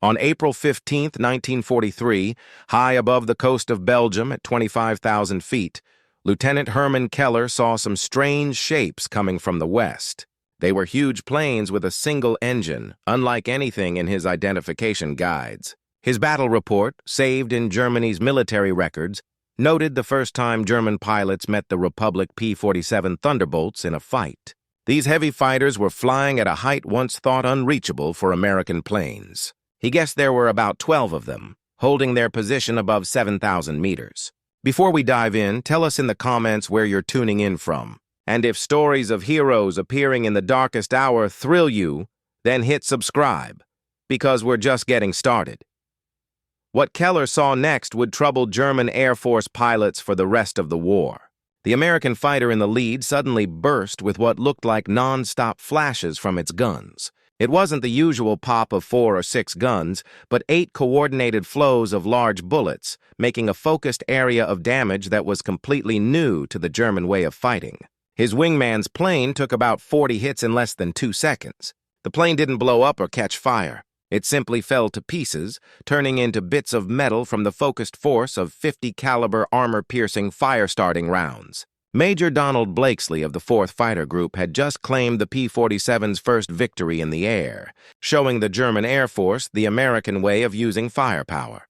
On April 15, 1943, high above the coast of Belgium at 25,000 feet, Lieutenant Herman Keller saw some strange shapes coming from the west. They were huge planes with a single engine, unlike anything in his identification guides. His battle report, saved in Germany's military records, noted the first time German pilots met the Republic P-47 Thunderbolts in a fight. These heavy fighters were flying at a height once thought unreachable for American planes. He guessed there were about 12 of them, holding their position above 7,000 meters. Before we dive in, tell us in the comments where you're tuning in from. And if stories of heroes appearing in the darkest hour thrill you, then hit subscribe, because we're just getting started. What Keller saw next would trouble German Air Force pilots for the rest of the war. The American fighter in the lead suddenly burst with what looked like non-stop flashes from its guns. It wasn't the usual pop of 4 or 6 guns, but 8 coordinated flows of large bullets, making a focused area of damage that was completely new to the German way of fighting. His wingman's plane took about 40 hits in less than 2 seconds. The plane didn't blow up or catch fire. It simply fell to pieces, turning into bits of metal from the focused force of 50 caliber armor-piercing fire-starting rounds. Major Donald Blakesley of the 4th Fighter Group had just claimed the P-47's first victory in the air, showing the German Air Force the American way of using firepower.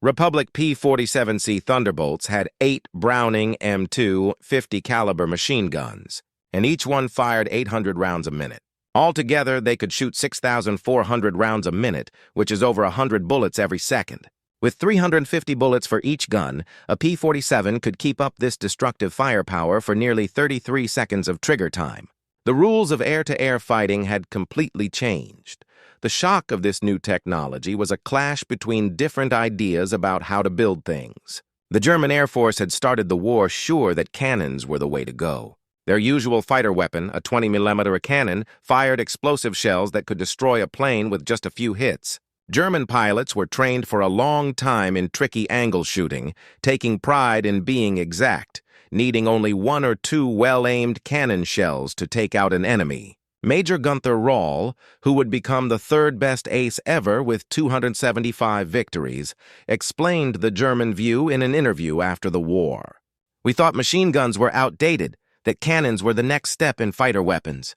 Republic P-47C Thunderbolts had 8 Browning M2 50 caliber machine guns, and each one fired 800 rounds a minute. Altogether, they could shoot 6,400 rounds a minute, which is over 100 bullets every second. With 350 bullets for each gun, a P-47 could keep up this destructive firepower for nearly 33 seconds of trigger time. The rules of air-to-air fighting had completely changed. The shock of this new technology was a clash between different ideas about how to build things. The German Air Force had started the war sure that cannons were the way to go. Their usual fighter weapon, a 20mm cannon, fired explosive shells that could destroy a plane with just a few hits. German pilots were trained for a long time in tricky angle shooting, taking pride in being exact, needing only 1 or 2 well-aimed cannon shells to take out an enemy. Major Gunther Rahl, who would become the 3rd best ace ever with 275 victories, explained the German view in an interview after the war. "We thought machine guns were outdated, that cannons were the next step in fighter weapons.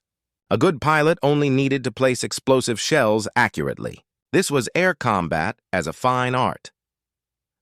A good pilot only needed to place explosive shells accurately. This was air combat as a fine art."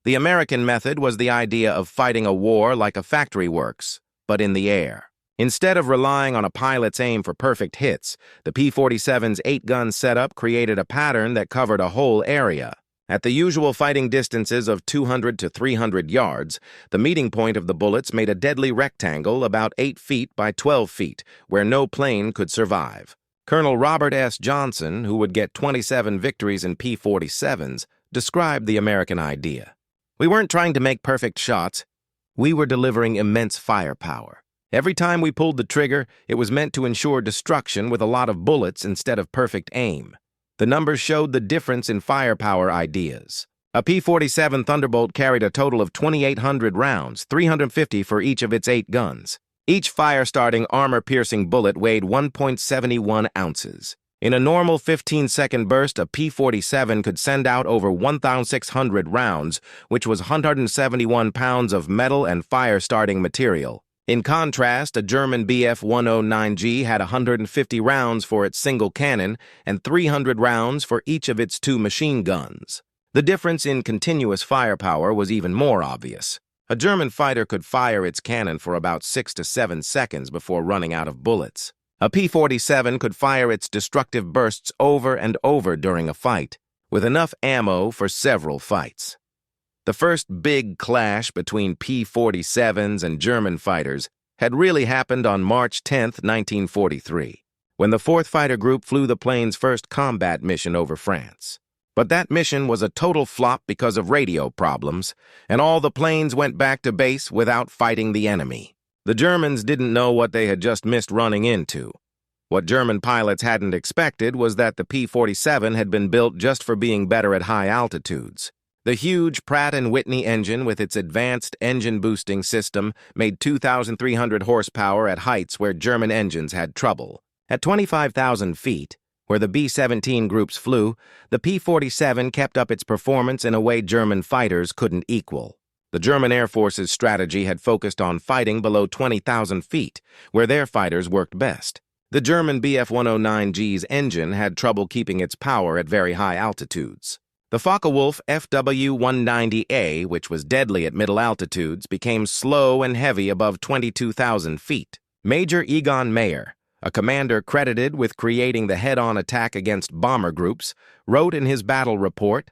The American method was the idea of fighting a war like a factory works, but in the air. Instead of relying on a pilot's aim for perfect hits, the P-47's 8-gun setup created a pattern that covered a whole area. At the usual fighting distances of 200 to 300 yards, the meeting point of the bullets made a deadly rectangle about 8 feet by 12 feet, where no plane could survive. Colonel Robert S. Johnson, who would get 27 victories in P-47s, described the American idea. "We weren't trying to make perfect shots. We were delivering immense firepower. Every time we pulled the trigger, it was meant to ensure destruction with a lot of bullets instead of perfect aim. The numbers showed the difference in firepower ideas. A P-47 Thunderbolt carried a total of 2,800 rounds, 350 for each of its 8 guns. Each fire-starting armor-piercing bullet weighed 1.71 ounces. In a normal 15-second burst, a P-47 could send out over 1,600 rounds, which was 171 pounds of metal and fire-starting material. In contrast, a German Bf-109G had 150 rounds for its single cannon and 300 rounds for each of its 2 machine guns. The difference in continuous firepower was even more obvious. A German fighter could fire its cannon for about 6 to 7 seconds before running out of bullets. A P-47 could fire its destructive bursts over and over during a fight, with enough ammo for several fights. The first big clash between P-47s and German fighters had really happened on March 10, 1943, when the 4th Fighter Group flew the plane's first combat mission over France. But that mission was a total flop because of radio problems, and all the planes went back to base without fighting the enemy. The Germans didn't know what they had just missed running into. What German pilots hadn't expected was that the P-47 had been built just for being better at high altitudes. The huge Pratt & Whitney engine with its advanced engine boosting system made 2,300 horsepower at heights where German engines had trouble. At 25,000 feet, Where the B-17 groups flew, the P-47 kept up its performance in a way German fighters couldn't equal. The German Air Force's strategy had focused on fighting below 20,000 feet, where their fighters worked best. The German Bf-109G's engine had trouble keeping its power at very high altitudes. The Focke-Wulf FW-190A, which was deadly at middle altitudes, became slow and heavy above 22,000 feet. Major Egon Mayer, a commander credited with creating the head-on attack against bomber groups, wrote in his battle report,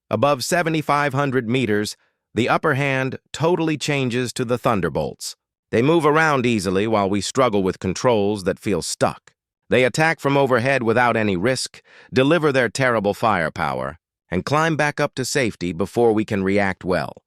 "Above 7,500 meters, the upper hand totally changes to the Thunderbolts. They move around easily while we struggle with controls that feel stuck. They attack from overhead without any risk, deliver their terrible firepower, and climb back up to safety before we can react well."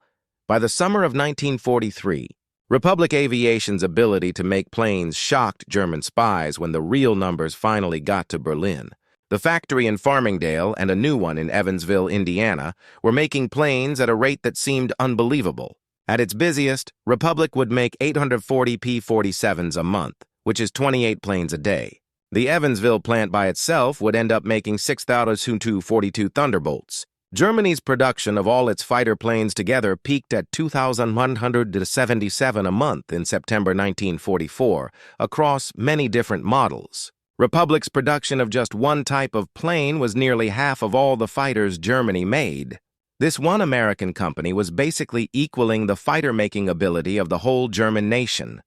By the summer of 1943, Republic Aviation's ability to make planes shocked German spies when the real numbers finally got to Berlin. The factory in Farmingdale and a new one in Evansville, Indiana, were making planes at a rate that seemed unbelievable. At its busiest, Republic would make 840 P-47s a month, which is 28 planes a day. The Evansville plant by itself would end up making 6,242 Thunderbolts. Germany's production of all its fighter planes together peaked at 2,177 a month in September 1944, across many different models. Republic's production of just one type of plane was nearly half of all the fighters Germany made. This one American company was basically equaling the fighter-making ability of the whole German nation.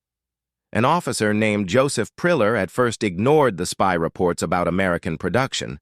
An officer named Joseph Priller at first ignored the spy reports about American production,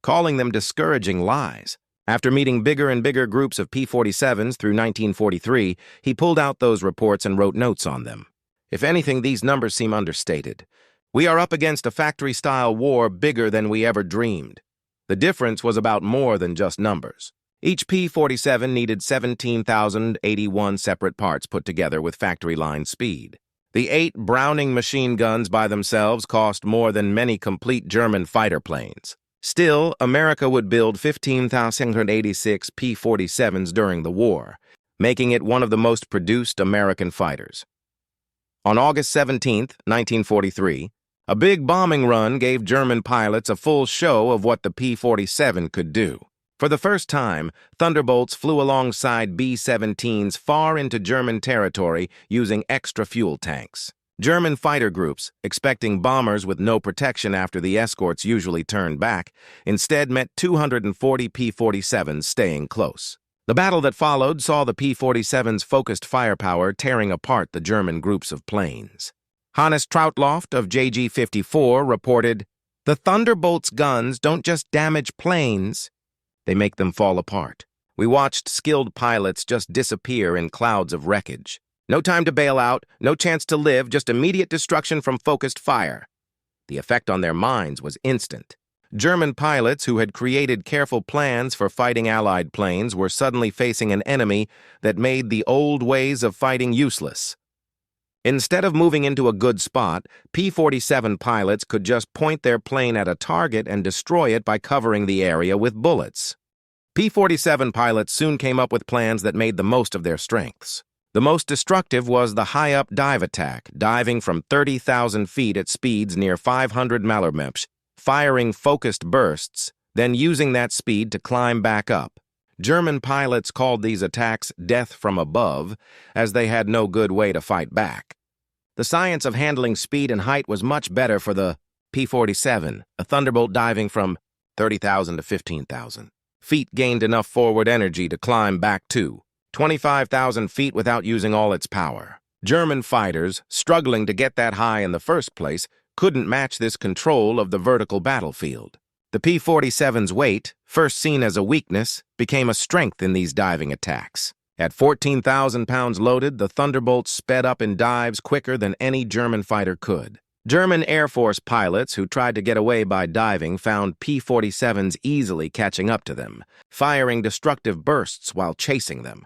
calling them discouraging lies. After meeting bigger and bigger groups of P-47s through 1943, he pulled out those reports and wrote notes on them. If anything, these numbers seem understated. We are up against a factory-style war bigger than we ever dreamed. The difference was about more than just numbers. Each P-47 needed 17,081 separate parts put together with factory-line speed. The 8 Browning machine guns by themselves cost more than many complete German fighter planes. Still, America would build 15,686 P-47s during the war, making it one of the most produced American fighters. On August 17, 1943, a big bombing run gave German pilots a full show of what the P-47 could do. For the first time, Thunderbolts flew alongside B-17s far into German territory using extra fuel tanks. German fighter groups, expecting bombers with no protection after the escorts usually turned back, instead met 240 P-47s staying close. The battle that followed saw the P-47's focused firepower tearing apart the German groups of planes. Hannes Trautloft of JG-54 reported, "The Thunderbolts' guns don't just damage planes, they make them fall apart. We watched skilled pilots just disappear in clouds of wreckage. No time to bail out, no chance to live, just immediate destruction from focused fire." The effect on their minds was instant. German pilots who had created careful plans for fighting Allied planes were suddenly facing an enemy that made the old ways of fighting useless. Instead of moving into a good spot, P-47 pilots could just point their plane at a target and destroy it by covering the area with bullets. P-47 pilots soon came up with plans that made the most of their strengths. The most destructive was the high-up dive attack, diving from 30,000 feet at speeds near 500 mph, firing focused bursts, then using that speed to climb back up. German pilots called these attacks death from above, as they had no good way to fight back. The science of handling speed and height was much better for the P-47, a Thunderbolt diving from 30,000 to 15,000 feet gained enough forward energy to climb back to 25,000 feet without using all its power. German fighters, struggling to get that high in the first place, couldn't match this control of the vertical battlefield. The P-47's weight, first seen as a weakness, became a strength in these diving attacks. At 14,000 pounds loaded, the Thunderbolts sped up in dives quicker than any German fighter could. German Air Force pilots who tried to get away by diving found P-47s easily catching up to them, firing destructive bursts while chasing them.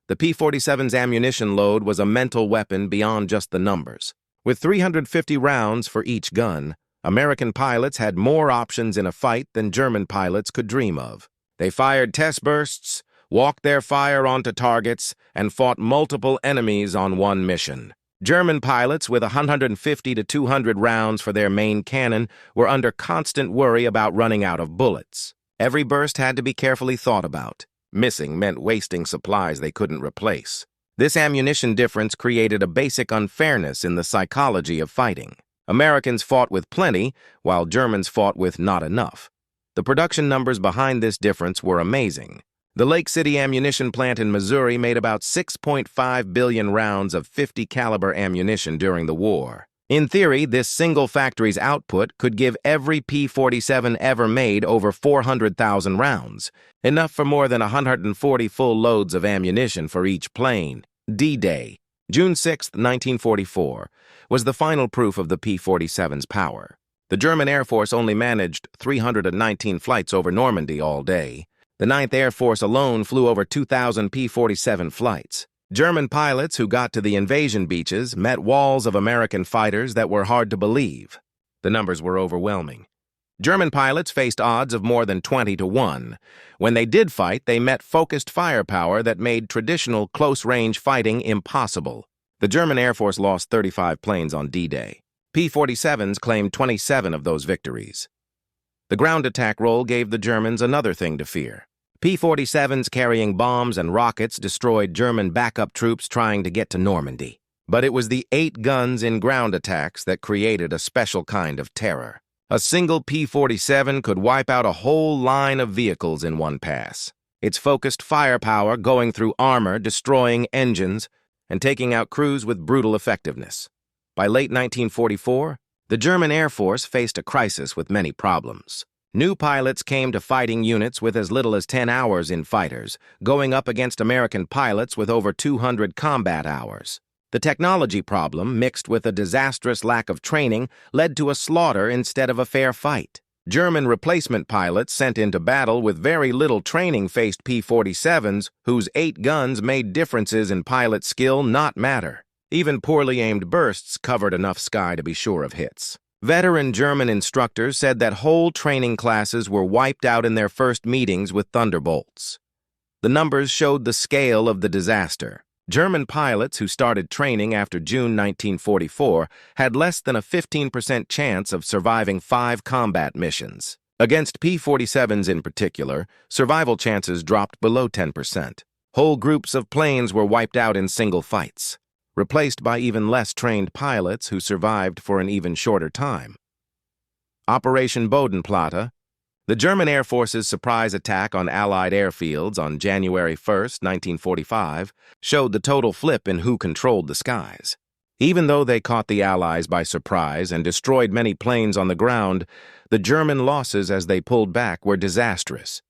The P-47's ammunition load was a mental weapon beyond just the numbers. With 350 rounds for each gun, American pilots had more options in a fight than German pilots could dream of. They fired test bursts, walked their fire onto targets, and fought multiple enemies on one mission. German pilots with 150 to 200 rounds for their main cannon were under constant worry about running out of bullets. Every burst had to be carefully thought about. Missing meant wasting supplies they couldn't replace. This ammunition difference created a basic unfairness in the psychology of fighting. Americans fought with plenty, while Germans fought with not enough. The production numbers behind this difference were amazing. The Lake City ammunition plant in Missouri made about 6.5 billion rounds of .50 caliber ammunition during the war. In theory, this single factory's output could give every P-47 ever made over 400,000 rounds, enough for more than 140 full loads of ammunition for each plane. D-Day, June 6, 1944, was the final proof of the P-47's power. The German Air Force only managed 319 flights over Normandy all day. The 9th Air Force alone flew over 2,000 P-47 flights. German pilots who got to the invasion beaches met walls of American fighters that were hard to believe. The numbers were overwhelming. German pilots faced odds of more than 20 to 1. When they did fight, they met focused firepower that made traditional close-range fighting impossible. The German Air Force lost 35 planes on D-Day. P-47s claimed 27 of those victories. The ground attack role gave the Germans another thing to fear. P-47s carrying bombs and rockets destroyed German backup troops trying to get to Normandy. But it was the 8 guns in ground attacks that created a special kind of terror. A single P-47 could wipe out a whole line of vehicles in one pass. Its focused firepower going through armor, destroying engines, and taking out crews with brutal effectiveness. By late 1944, the German Air Force faced a crisis with many problems. New pilots came to fighting units with as little as 10 hours in fighters, going up against American pilots with over 200 combat hours. The technology problem, mixed with a disastrous lack of training, led to a slaughter instead of a fair fight. German replacement pilots sent into battle with very little training faced P-47s, whose 8 guns made differences in pilot skill not matter. Even poorly aimed bursts covered enough sky to be sure of hits. Veteran German instructors said that whole training classes were wiped out in their first meetings with Thunderbolts. The numbers showed the scale of the disaster. German pilots who started training after June 1944 had less than a 15% chance of surviving 5 combat missions. Against P-47s in particular, survival chances dropped below 10%. Whole groups of planes were wiped out in single fights, replaced by even less trained pilots who survived for an even shorter time. Operation Bodenplatte, the German Air Force's surprise attack on Allied airfields on January 1, 1945, showed the total flip in who controlled the skies. Even though they caught the Allies by surprise and destroyed many planes on the ground, the German losses as they pulled back were disastrous.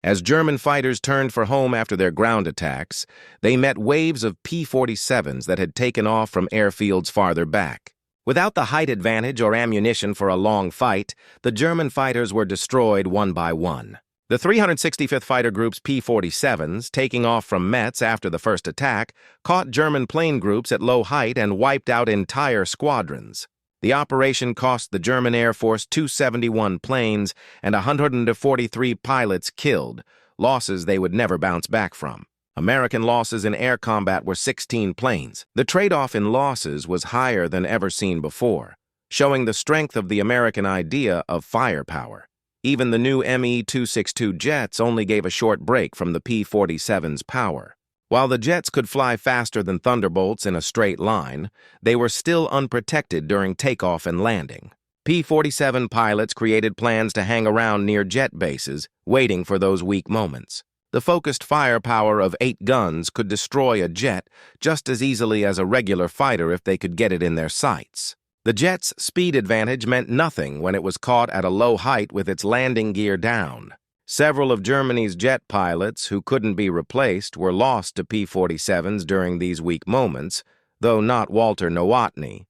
As German fighters turned for home after their ground attacks, they met waves of P-47s that had taken off from airfields farther back. Without the height advantage or ammunition for a long fight, the German fighters were destroyed one by one. The 365th Fighter Group's P-47s, taking off from Metz after the first attack, caught German plane groups at low height and wiped out entire squadrons. The operation cost the German Air Force 271 planes and 143 pilots killed, losses they would never bounce back from. American losses in air combat were 16 planes. The trade-off in losses was higher than ever seen before, showing the strength of the American idea of firepower. Even the new Me-262 jets only gave a short break from the P-47's power. While the jets could fly faster than Thunderbolts in a straight line, they were still unprotected during takeoff and landing. P-47 pilots created plans to hang around near jet bases, waiting for those weak moments. The focused firepower of 8 guns could destroy a jet just as easily as a regular fighter if they could get it in their sights. The jet's speed advantage meant nothing when it was caught at a low height with its landing gear down. Several of Germany's jet pilots who couldn't be replaced were lost to P-47s during these weak moments, though not Walter Nowotny.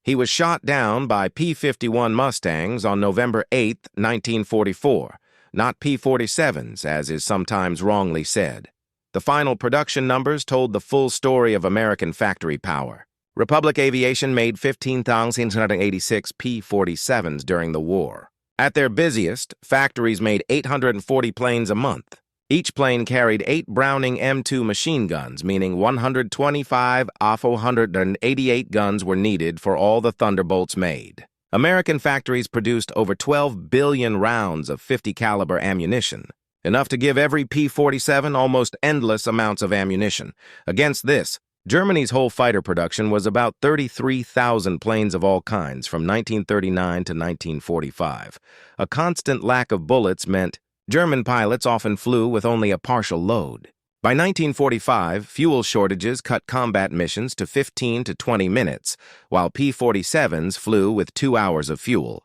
He was shot down by P-51 Mustangs on November 8, 1944. Not P-47s, as is sometimes wrongly said. The final production numbers told the full story of American factory power. Republic Aviation made 15,686 P-47s during the war. At their busiest, factories made 840 planes a month. Each plane carried 8 Browning M2 machine guns, meaning 125 off 188 guns were needed for all the Thunderbolts made. American factories produced over 12 billion rounds of 50 caliber ammunition, enough to give every P-47 almost endless amounts of ammunition. Against this, Germany's whole fighter production was about 33,000 planes of all kinds from 1939 to 1945. A constant lack of bullets meant German pilots often flew with only a partial load. By 1945, fuel shortages cut combat missions to 15 to 20 minutes, while P-47s flew with 2 hours of fuel.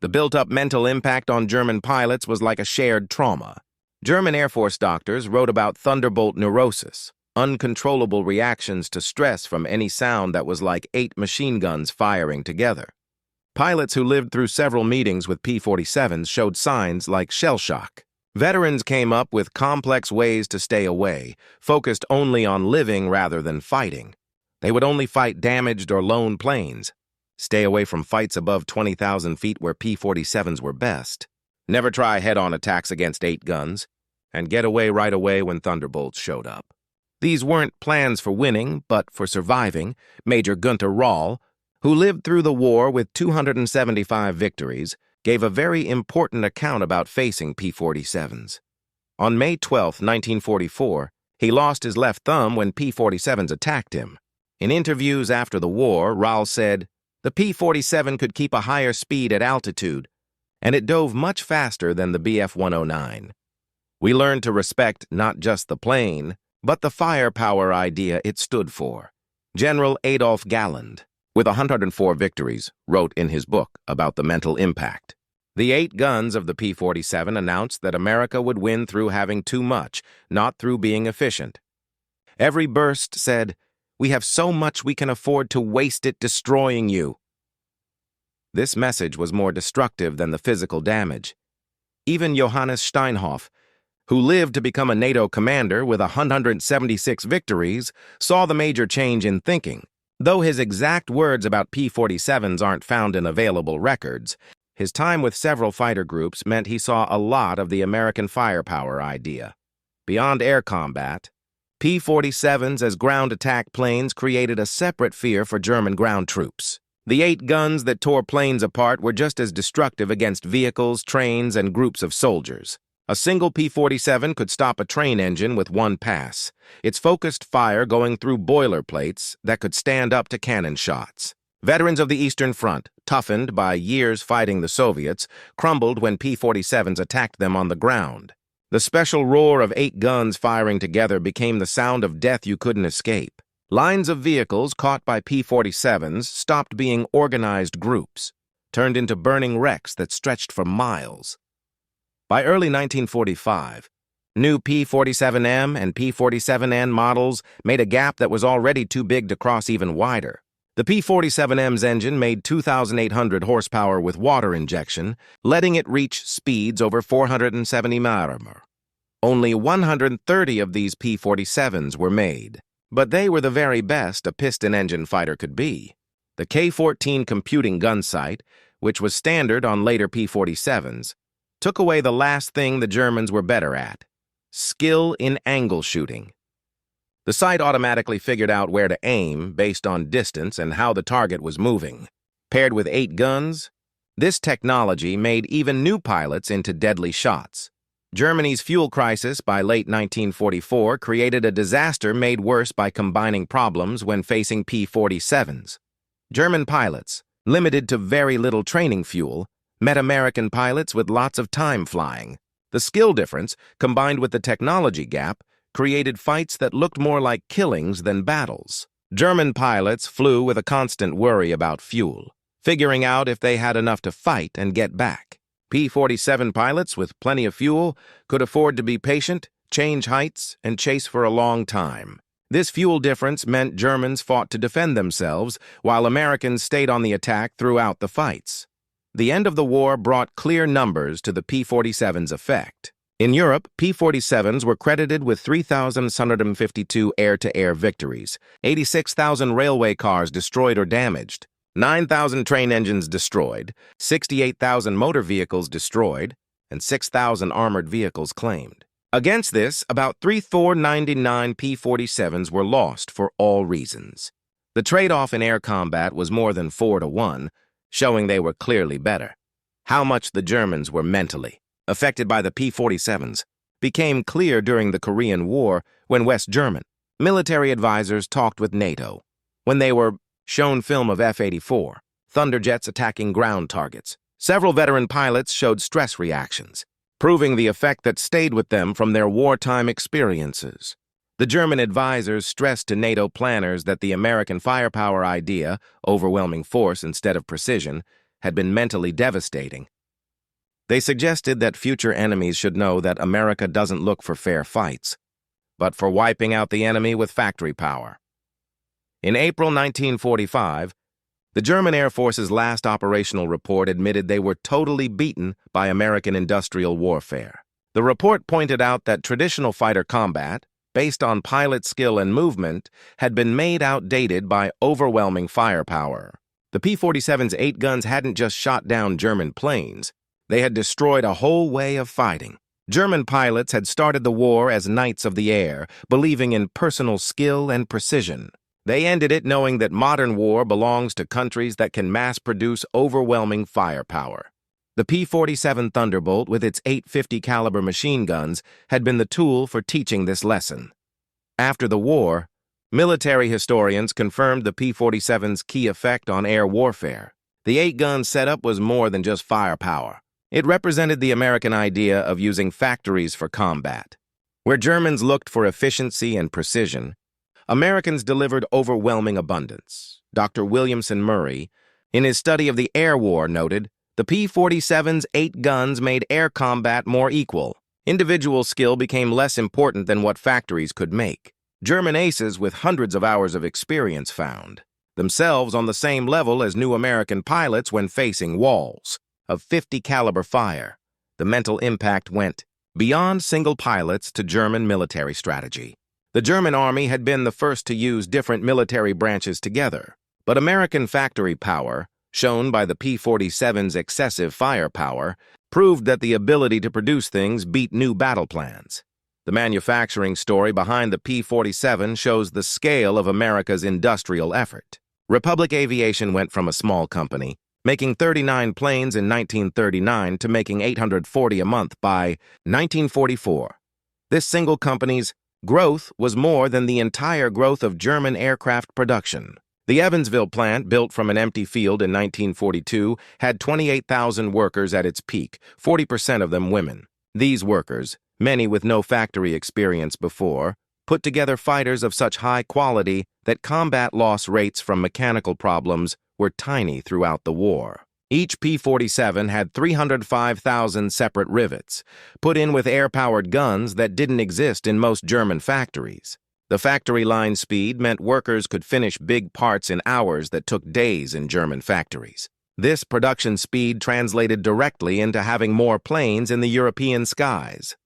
The built-up mental impact on German pilots was like a shared trauma. German Air Force doctors wrote about Thunderbolt neurosis, uncontrollable reactions to stress from any sound that was like 8 machine guns firing together. Pilots who lived through several meetings with P-47s showed signs like shell shock. Veterans came up with complex ways to stay away, focused only on living rather than fighting. They would only fight damaged or lone planes, stay away from fights above 20,000 feet where P-47s were best, never try head-on attacks against 8 guns, and get away right away when Thunderbolts showed up. These weren't plans for winning, but for surviving. Major Gunter Rahl, who lived through the war with 275 victories, gave a very important account about facing P-47s. On May 12, 1944, he lost his left thumb when P-47s attacked him. In interviews after the war, Rahl said, "The P-47 could keep a higher speed at altitude, and it dove much faster than the Bf-109. We learned to respect not just the plane, but the firepower idea it stood for." General Adolf Galland, with 104 victories, wrote in his book about the mental impact. The 8 guns of the P-47 announced that America would win through having too much, not through being efficient. Every burst said, "We have so much we can afford to waste it destroying you." This message was more destructive than the physical damage. Even Johannes Steinhoff, who lived to become a NATO commander with 176 victories, saw the major change in thinking. Though his exact words about P-47s aren't found in available records, his time with several fighter groups meant he saw a lot of the American firepower idea. Beyond air combat, P-47s as ground attack planes created a separate fear for German ground troops. The 8 guns that tore planes apart were just as destructive against vehicles, trains, and groups of soldiers. A single P-47 could stop a train engine with one pass, its focused fire going through boiler plates that could stand up to cannon shots. Veterans of the Eastern Front, toughened by years fighting the Soviets, crumbled when P-47s attacked them on the ground. The special roar of 8 guns firing together became the sound of death you couldn't escape. Lines of vehicles caught by P-47s stopped being organized groups, turned into burning wrecks that stretched for miles. By early 1945, new P-47M and P-47N models made a gap that was already too big to cross even wider. The P-47M's engine made 2,800 horsepower with water injection, letting it reach speeds over 470 mph. Only 130 of these P-47s were made, but they were the very best a piston-engine fighter could be. The K-14 computing gun sight, which was standard on later P-47s, took away the last thing the Germans were better at: skill in angle shooting. The sight automatically figured out where to aim based on distance and how the target was moving. Paired with 8 guns, this technology made even new pilots into deadly shots. Germany's fuel crisis by late 1944 created a disaster made worse by combining problems when facing P-47s. German pilots, limited to very little training fuel, met American pilots with lots of time flying. The skill difference, combined with the technology gap, created fights that looked more like killings than battles. German pilots flew with a constant worry about fuel, figuring out if they had enough to fight and get back. P-47 pilots with plenty of fuel could afford to be patient, change heights, and chase for a long time. This fuel difference meant Germans fought to defend themselves, while Americans stayed on the attack throughout the fights. The end of the war brought clear numbers to the P-47's effect. In Europe, P-47s were credited with 3,652 air-to-air victories, 86,000 railway cars destroyed or damaged, 9,000 train engines destroyed, 68,000 motor vehicles destroyed, and 6,000 armored vehicles claimed. Against this, about 3,499 P-47s were lost for all reasons. The trade-off in air combat was more than 4-1, showing they were clearly better. How much the Germans were mentally affected by the P-47s became clear during the Korean War when West German military advisors talked with NATO. When they were shown film of F-84, Thunderjets attacking ground targets, several veteran pilots showed stress reactions, proving the effect that stayed with them from their wartime experiences. The German advisors stressed to NATO planners that the American firepower idea, overwhelming force instead of precision, had been mentally devastating. They suggested that future enemies should know that America doesn't look for fair fights, but for wiping out the enemy with factory power. In April 1945, the German Air Force's last operational report admitted they were totally beaten by American industrial warfare. The report pointed out that traditional fighter combat, based on pilot skill and movement, had been made outdated by overwhelming firepower. The P-47's 8 guns hadn't just shot down German planes, they had destroyed a whole way of fighting. German pilots had started the war as knights of the air, believing in personal skill and precision. They ended it knowing that modern war belongs to countries that can mass-produce overwhelming firepower. The P-47 Thunderbolt, with its 850 caliber machine guns, had been the tool for teaching this lesson. After the war, military historians confirmed the P-47's key effect on air warfare. The 8-gun setup was more than just firepower. It represented the American idea of using factories for combat. Where Germans looked for efficiency and precision, Americans delivered overwhelming abundance. Dr. Williamson Murray, in his study of the air war, noted, the P-47's 8 guns made air combat more equal. Individual skill became less important than what factories could make. German aces with hundreds of hours of experience found themselves on the same level as new American pilots when facing walls of 50 caliber fire. The mental impact went beyond single pilots to German military strategy. The German army had been the first to use different military branches together, but American factory power, shown by the P-47's excessive firepower, proved that the ability to produce things beat new battle plans. The manufacturing story behind the P-47 shows the scale of America's industrial effort. Republic Aviation went from a small company, making 39 planes in 1939, to making 840 a month by 1944. This single company's growth was more than the entire growth of German aircraft production. The Evansville plant, built from an empty field in 1942, had 28,000 workers at its peak, 40% of them women. These workers, many with no factory experience before, put together fighters of such high quality that combat loss rates from mechanical problems were tiny throughout the war. Each P-47 had 305,000 separate rivets, put in with air-powered guns that didn't exist in most German factories. The factory line speed meant workers could finish big parts in hours that took days in German factories. This production speed translated directly into having more planes in the European skies.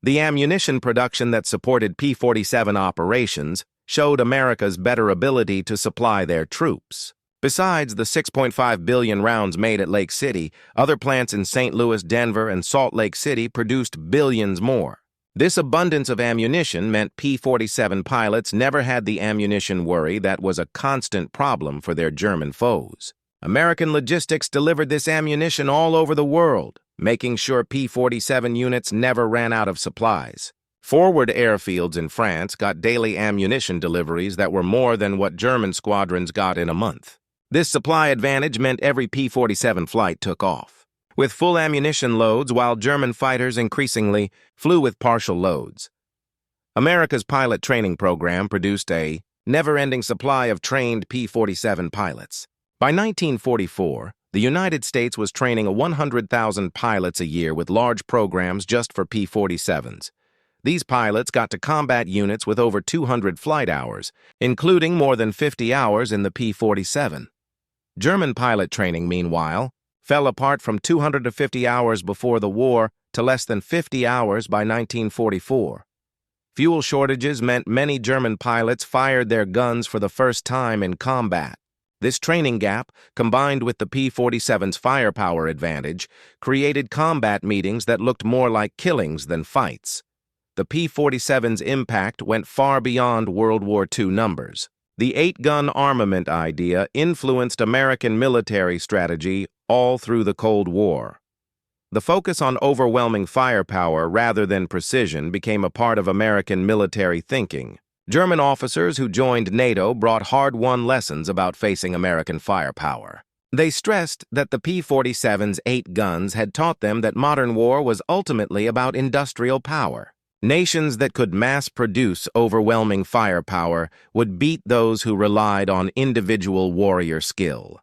The ammunition production that supported P-47 operations showed America's better ability to supply their troops. Besides the 6.5 billion rounds made at Lake City, other plants in St. Louis, Denver, and Salt Lake City produced billions more. This abundance of ammunition meant P-47 pilots never had the ammunition worry that was a constant problem for their German foes. American logistics delivered this ammunition all over the world, making sure P-47 units never ran out of supplies. Forward airfields in France got daily ammunition deliveries that were more than what German squadrons got in a month. This supply advantage meant every P-47 flight took off with full ammunition loads, while German fighters increasingly flew with partial loads. America's pilot training program produced a never-ending supply of trained P-47 pilots. By 1944, the United States was training 100,000 pilots a year with large programs just for P-47s. These pilots got to combat units with over 200 flight hours, including more than 50 hours in the P-47. German pilot training, meanwhile, fell apart from 250 hours before the war to less than 50 hours by 1944. Fuel shortages meant many German pilots fired their guns for the first time in combat. This training gap, combined with the P-47's firepower advantage, created combat meetings that looked more like killings than fights. the P-47's impact went far beyond World War II numbers. The 8-gun armament idea influenced American military strategy all through the Cold War. The focus on overwhelming firepower rather than precision became a part of American military thinking. German officers who joined NATO brought hard-won lessons about facing American firepower. They stressed that the P-47's 8 guns had taught them that modern war was ultimately about industrial power. Nations that could mass-produce overwhelming firepower would beat those who relied on individual warrior skill.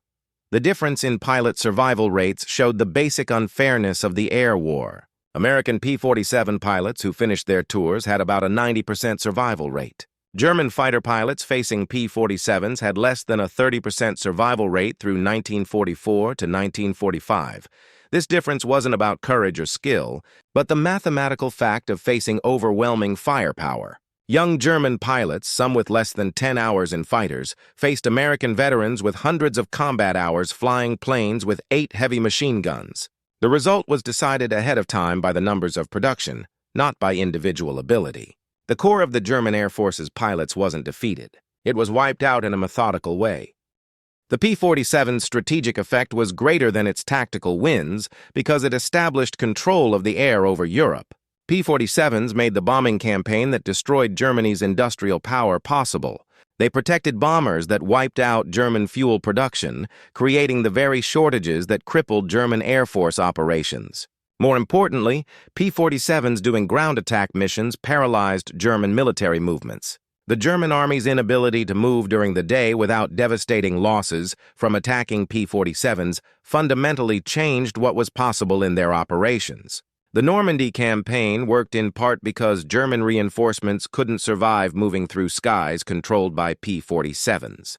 The difference in pilot survival rates showed the basic unfairness of the air war. American P-47 pilots who finished their tours had about a 90% survival rate. German fighter pilots facing P-47s had less than a 30% survival rate through 1944 to 1945. This difference wasn't about courage or skill, but the mathematical fact of facing overwhelming firepower. Young German pilots, some with less than 10 hours in fighters, faced American veterans with hundreds of combat hours flying planes with 8 heavy machine guns. The result was decided ahead of time by the numbers of production, not by individual ability. The core of the German Air Force's pilots wasn't defeated. It was wiped out in a methodical way. The P-47's strategic effect was greater than its tactical wins because it established control of the air over Europe. P-47s made the bombing campaign that destroyed Germany's industrial power possible. They protected bombers that wiped out German fuel production, creating the very shortages that crippled German Air Force operations. More importantly, P-47s doing ground attack missions paralyzed German military movements. The German Army's inability to move during the day without devastating losses from attacking P-47s fundamentally changed what was possible in their operations. The Normandy campaign worked in part because German reinforcements couldn't survive moving through skies controlled by P-47s.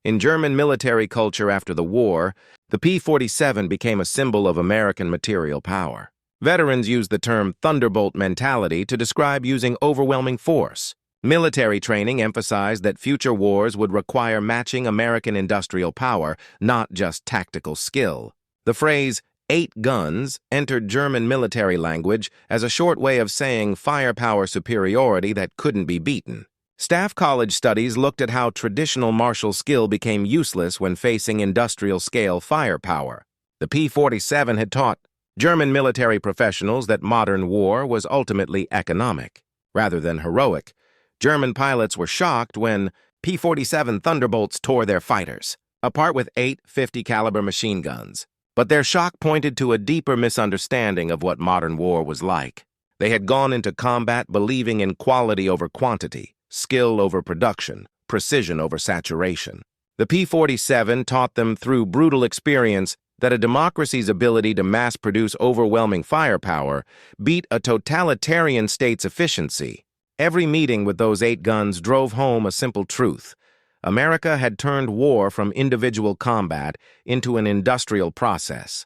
In German military culture after the war, the P-47 became a symbol of American material power. Veterans used the term Thunderbolt mentality to describe using overwhelming force. Military training emphasized that future wars would require matching American industrial power, not just tactical skill. The phrase 8 guns entered German military language as a short way of saying firepower superiority that couldn't be beaten. Staff college studies looked at how traditional martial skill became useless when facing industrial-scale firepower. The P-47 had taught German military professionals that modern war was ultimately economic, rather than heroic. German pilots were shocked when P-47 Thunderbolts tore their fighters, apart with 8 50-caliber machine guns. But their shock pointed to a deeper misunderstanding of what modern war was like. They had gone into combat believing in quality over quantity, skill over production, precision over saturation. The P-47 taught them through brutal experience that a democracy's ability to mass-produce overwhelming firepower beat a totalitarian state's efficiency. Every meeting with those 8 guns drove home a simple truth. America had turned war from individual combat into an industrial process.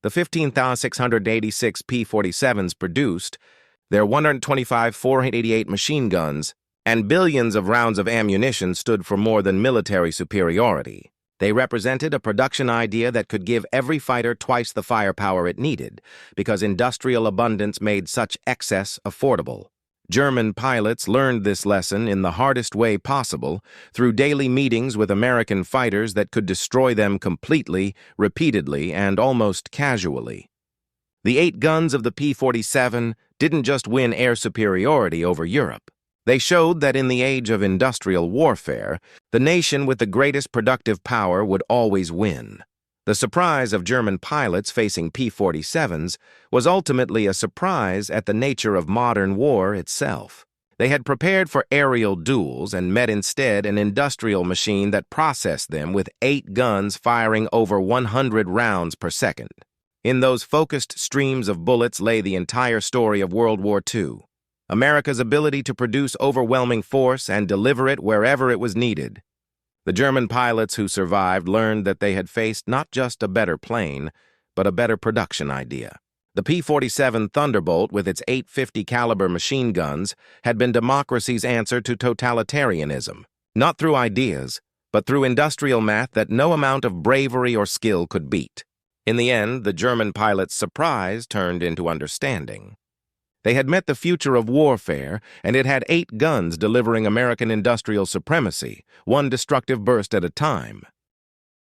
The 15,686 P-47s produced, their 125 488 machine guns, and billions of rounds of ammunition stood for more than military superiority. They represented a production idea that could give every fighter twice the firepower it needed, because industrial abundance made such excess affordable. German pilots learned this lesson in the hardest way possible, through daily meetings with American fighters that could destroy them completely, repeatedly, and almost casually. The 8 guns of the P-47 didn't just win air superiority over Europe. They showed that in the age of industrial warfare, the nation with the greatest productive power would always win. The surprise of German pilots facing P-47s was ultimately a surprise at the nature of modern war itself. They had prepared for aerial duels and met instead an industrial machine that processed them with 8 guns firing over 100 rounds per second. In those focused streams of bullets lay the entire story of World War II. America's ability to produce overwhelming force and deliver it wherever it was needed. The German pilots who survived learned that they had faced not just a better plane, but a better production idea. The P-47 Thunderbolt, with its 850 caliber machine guns, had been democracy's answer to totalitarianism, not through ideas, but through industrial math that no amount of bravery or skill could beat. In the end, the German pilots' surprise turned into understanding. They had met the future of warfare, and it had 8 guns delivering American industrial supremacy, one destructive burst at a time.